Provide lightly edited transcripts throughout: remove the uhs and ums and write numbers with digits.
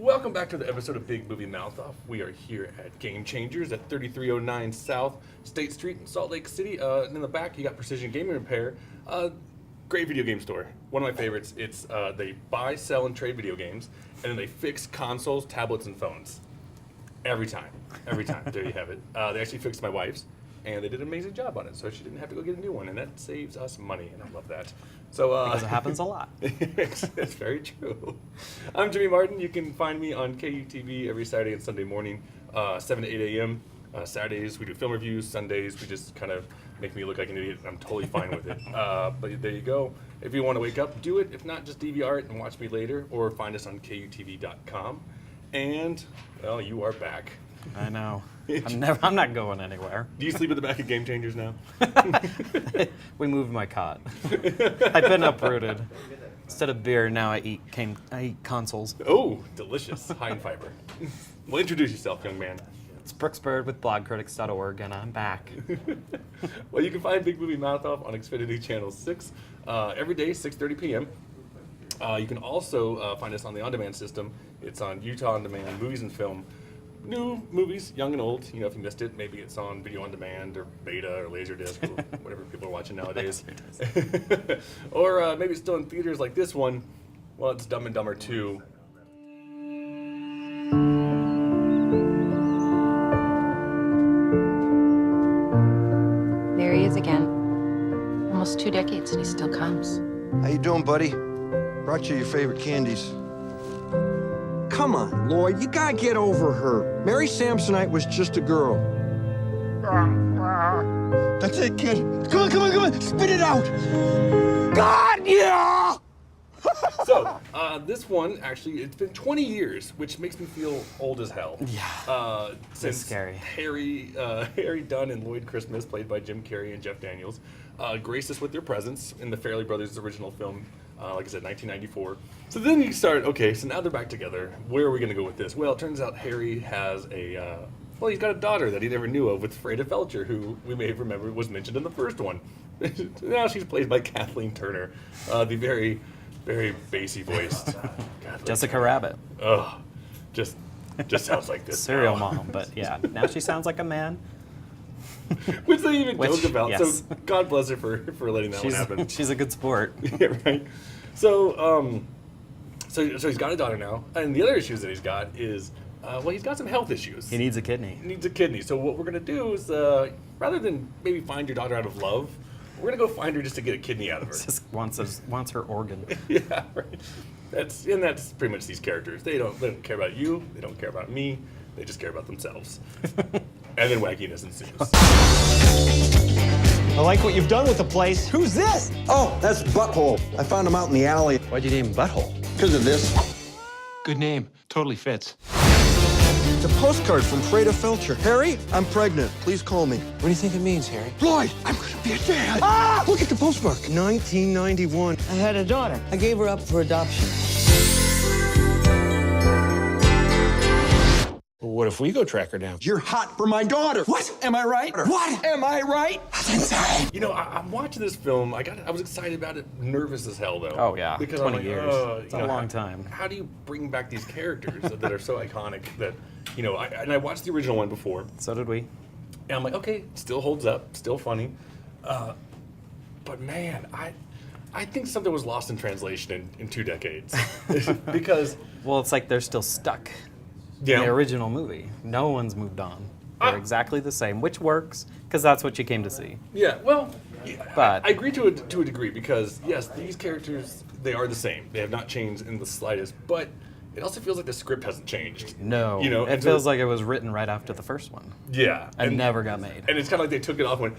Welcome back to the episode of Big Movie Mouth Off. We are here at Game Changers at 3309 South State Street in Salt Lake City. And in the back, you got Precision Gaming Repair. Great video game store. One of my favorites. It's they buy, sell, and trade video games, and then they fix consoles, tablets, and phones. Every time. Every time. There you have it. They actually fixed my wife's, and they did an amazing job on it, so she didn't have to go get a new one, and that saves us money, and I love that. So because it happens a lot. It's very true. I'm Jimmy Martin. You can find me on KUTV every Saturday and Sunday morning, 7 to 8 a.m. Saturdays, we do film reviews. Sundays, we just kind of make me look like an idiot, and I'm totally fine with it. But there you go. If you want to wake up, do it. If not, just DVR it and watch me later, or find us on KUTV.com. And, well, you are back. I know. I'm not going anywhere. Do you sleep at the back of Game Changers now? We moved my cot. I've been uprooted. Instead of beer, now I eat consoles. Oh, delicious. High in fiber. Well, introduce yourself, young man. It's Brooks Bird with Blogcritics.org, and I'm back. Well, you can find Big Movie Mouth Off on Xfinity Channel 6 every day, 6:30 p.m. You can also find us on the on-demand system. It's on Utah On Demand, movies and film. New movies, young and old. You know, if you missed it, maybe it's on video on demand or beta or Laserdisc or whatever people are watching nowadays. Or maybe it's still in theaters like this one. Well, it's Dumb and Dumber 2. There he is again. Almost 2 decades and he still comes. How you doing, buddy? Brought you your favorite candies. Come on, Lloyd, you gotta get over her. Mary Samsonite was just a girl. That's it, kid. Come on, spit it out. God, yeah! So, this one, actually, it's been 20 years, which makes me feel old as hell. Yeah. Since scary. Harry Dunn and Lloyd Christmas, played by Jim Carrey and Jeff Daniels, graced us with their presence in the Farrelly Brothers' original film, like I said, 1994. So then you start, okay, so now they're back together. Where are we going to go with this? Well, it turns out Harry has he's got a daughter that he never knew of with Freda Felcher, who we may remember was mentioned in the first one. Now she's played by Kathleen Turner, the very, very bassy voiced Jessica Rabbit. Oh, just sounds like this. Serial now. mom, but yeah, now she sounds like a man. Which they even joke about. Yes. So God bless her for letting that one happen. She's a good sport. Yeah, right. So, so he's got a daughter now, and the other issues that he's got is, he's got some health issues. He needs a kidney. He needs a kidney. So what we're gonna do is, rather than maybe find your daughter out of love, we're gonna go find her just to get a kidney out of her. Just wants her organ. Yeah, right. That's pretty much these characters. They don't care about you. They don't care about me. They just care about themselves. And then wackiness ensues. I like what you've done with the place. Who's this? Oh, that's Butthole. I found him out in the alley. Why'd you name Butthole? Because of this. Good name. Totally fits. It's a postcard from Freda Felcher. Harry, I'm pregnant. Please call me. What do you think it means, Harry? Lloyd, I'm gonna be a dad. Ah! Look at the postmark. 1991. I had a daughter. I gave her up for adoption. What if we go track her down? You're hot for my daughter. What? Am I right? What? Am I right? That's insane. You know, I'm watching this film. I was excited about it, nervous as hell though. Oh yeah, because 20 I'm like, years. It's you a know, long time. How do you bring back these characters that are so iconic that, you know? I watched the original one before, So did we. and I'm like, okay, still holds up, still funny, but man, I think something was lost in translation in 2 decades because Well, it's like they're still stuck yeah. in the original movie. No one's moved on. They're exactly the same, which works because that's what you came to see. Yeah, well, But- I agree to a degree because, yes, these characters, they are the same. They have not changed in the slightest, but it also feels like the script hasn't changed. No, You know, it and so- feels like it was written right after the first one Yeah. and never got made. And it's kind of like they took it off and went,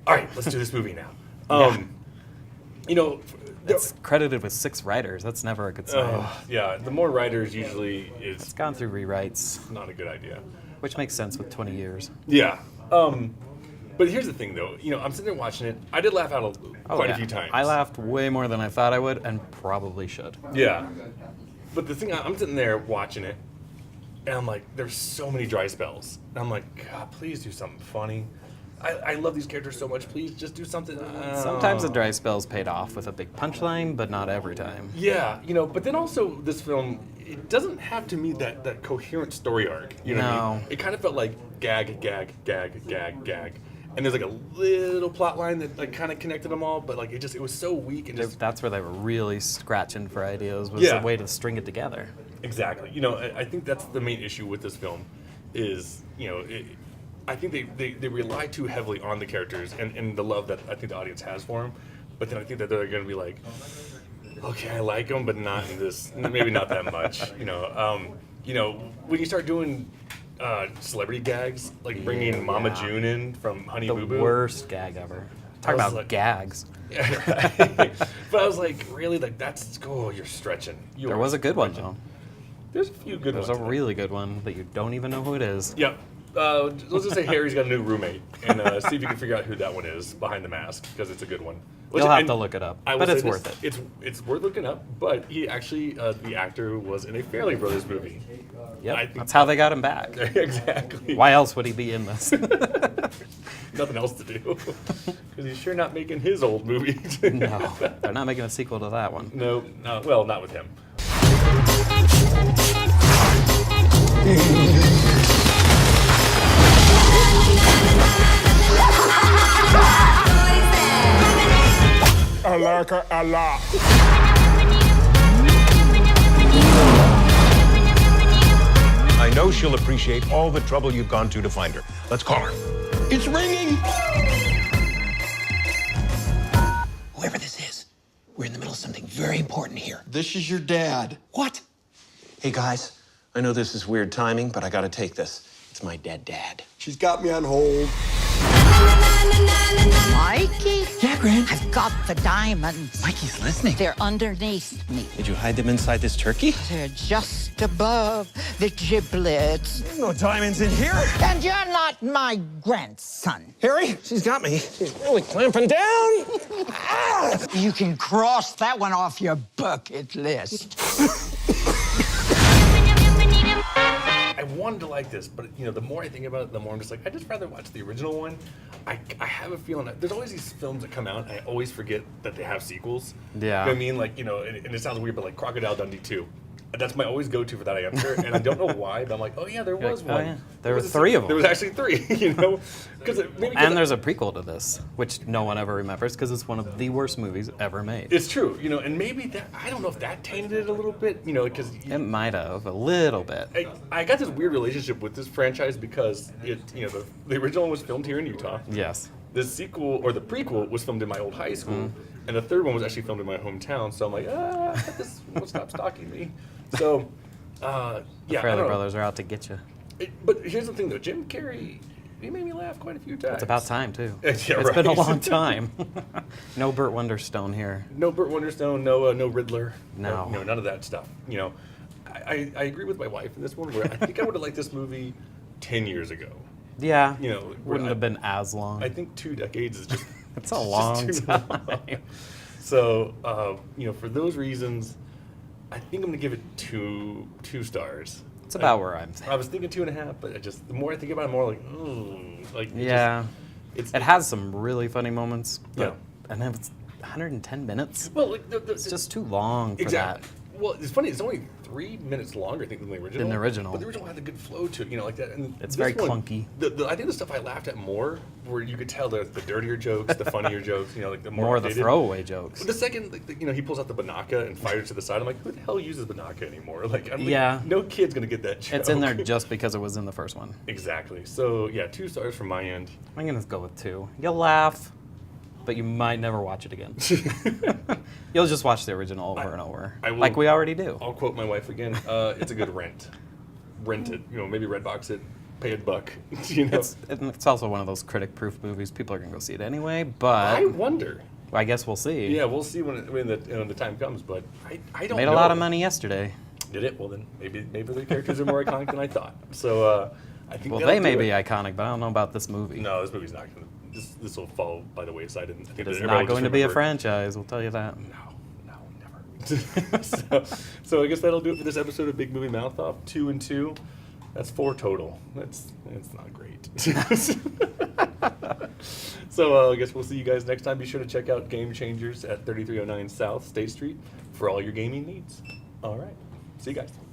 all right, let's do this movie now. You know, It's credited with 6 writers. That's never a good sign. yeah, the more writers usually is It's gone through rewrites, not a good idea. which makes sense with 20 years. Yeah. But here's the thing, though. You know, I'm sitting there watching it. I did laugh out quite a few times. I laughed way more than I thought I would, and probably should. Yeah. But the thing, I'm sitting there watching it, and I'm like, there's so many dry spells. And I'm like, God, please do something funny. I love these characters so much. Please just do something. Sometimes the dry spell's paid off with a big punchline, but not every time. Yeah, but then also this film, it doesn't have to me that coherent story arc. You know what I mean? It kind of felt like gag, gag, gag, gag, gag. And there's like a little plot line that like kind of connected them all, but like it was so weak and just. That's where they were really scratching for ideas, was Yeah. a way to string it together. Exactly. I think that's the main issue with this film is, I think they rely too heavily on the characters and the love that I think the audience has for them. But then I think that they're going to be like, okay, I like them, but not in this, maybe not that much. When you start doing celebrity gags, like bringing Mama June in from Honey The Boo Boo. worst gag ever. Talk was about like- gags. Yeah, right. But I was like, really? Like, you're stretching. There was a good one, though. There's a few good There's ones. a really good one that you don't even know who it is. Yep. Let's just say Harry's got a new roommate, and see if you can figure out who that one is behind the mask, because it's a good one. You'll have to look it up, I will but it's say worth this, It's worth looking up, but he actually, the actor was in a Fairley Brothers movie. Yep, I think- that's how they got him back. Exactly. Why else would he be in this? Nothing else to do. Because he's sure not making his old movie. No, they're not making a sequel to that one. No, well, not with him. I like her a lot. I know she'll appreciate all the trouble you've gone to find her. Let's call her. It's ringing! Whoever this is, we're in the middle of something very important here. This is your dad. What? Hey, guys. I know this is weird timing, but I gotta take this. It's my dad. She's got me on hold. Mikey? Yeah, Gran. I've got the diamonds. Mikey's listening. They're underneath me. Did you hide them inside this turkey? They're just above the giblets. There's no diamonds in here. And you're not my grandson. Harry, she's got me. She's really clamping down. You can cross that one off your bucket list. I wanted to like this, but the more I think about it, the more I'm just like, I'd just rather watch the original one. I have a feeling that there's always these films that come out, and I always forget that they have sequels. Yeah. You know what I mean? Like, and it sounds weird, but like Crocodile Dundee 2. That's my always go-to for that answer, and I don't know why, but I'm like, oh yeah, there was like, oh, one. yeah. There was were a three sequel. of them. There was actually three, because And there's a prequel to this, which no one ever remembers because it's one of the worst movies ever made. It's true, and maybe that, I don't know if that tainted it a little bit, because It might have, a little bit. I got this weird relationship with this franchise because the original one was filmed here in Utah. Yes. The sequel or the prequel was filmed in my old high school, and the third one was actually filmed in my hometown. So I'm like, this will stop stalking me. So, yeah, I Fairley don't know. Brothers are out to get you. But here's the thing, though, Jim Carrey, he made me laugh quite a few times. It's about time, too. Yeah, It's right. been a long time. No Burt Wonderstone here. No Burt Wonderstone, no Riddler, No. none of that stuff. I agree with my wife in this one. Where I think I would have liked this movie 10 years ago. Yeah. I- Wouldn't have been as long. I think 2 decades is just It's a just long too time. long. So, for those reasons, I think I'm gonna give it two stars. It's about where I'm I was thinking 2.5, but the more I think about it, the more like, Yeah. It's It has some really funny moments. Yeah. And it's 110 minutes. well, like It's just too long for exactly. that. Well, it's funny. It's only 3 minutes longer, I think, than the original. Than the original. But the original had a good flow to it, like that. And It's this very one, clunky. I think the stuff I laughed at more, where you could tell the dirtier jokes, the funnier jokes, like the More of the updated. throwaway jokes. The second, he pulls out the banaka and fires to the side. I'm like, who the hell uses banaka anymore? Like, Yeah. no kid's gonna get that joke. It's in there just because it was in the first one. Exactly. So yeah, 2 stars from my end. I'm going to go with 2. You'll laugh, but you might never watch it again. You'll just watch the original over and over, I will- like we already do. I'll quote my wife again. It's a good rent. Rent it. Maybe Redbox it. Pay $1. It's also one of those critic-proof movies. People are going to go see it anyway, but I wonder. I guess we'll see. Yeah, we'll see when the time comes. But I don't Made know. a lot of money yesterday. Did it? Well then, maybe the characters are more iconic than I thought. So I think Well, that'll they may do be it. iconic, but I don't know about this movie. No, this movie's not going to. This will fall by the wayside. And I think It is that everybody not going just to be a remember- franchise, we'll tell you that. No, never. so I guess that'll do it for this episode of Big Movie Mouth Off. 2 and 2. That's 4 total. That's not great. So I guess we'll see you guys next time. Be sure to check out Game Changers at 3309 South State Street for all your gaming needs. All right. See you guys.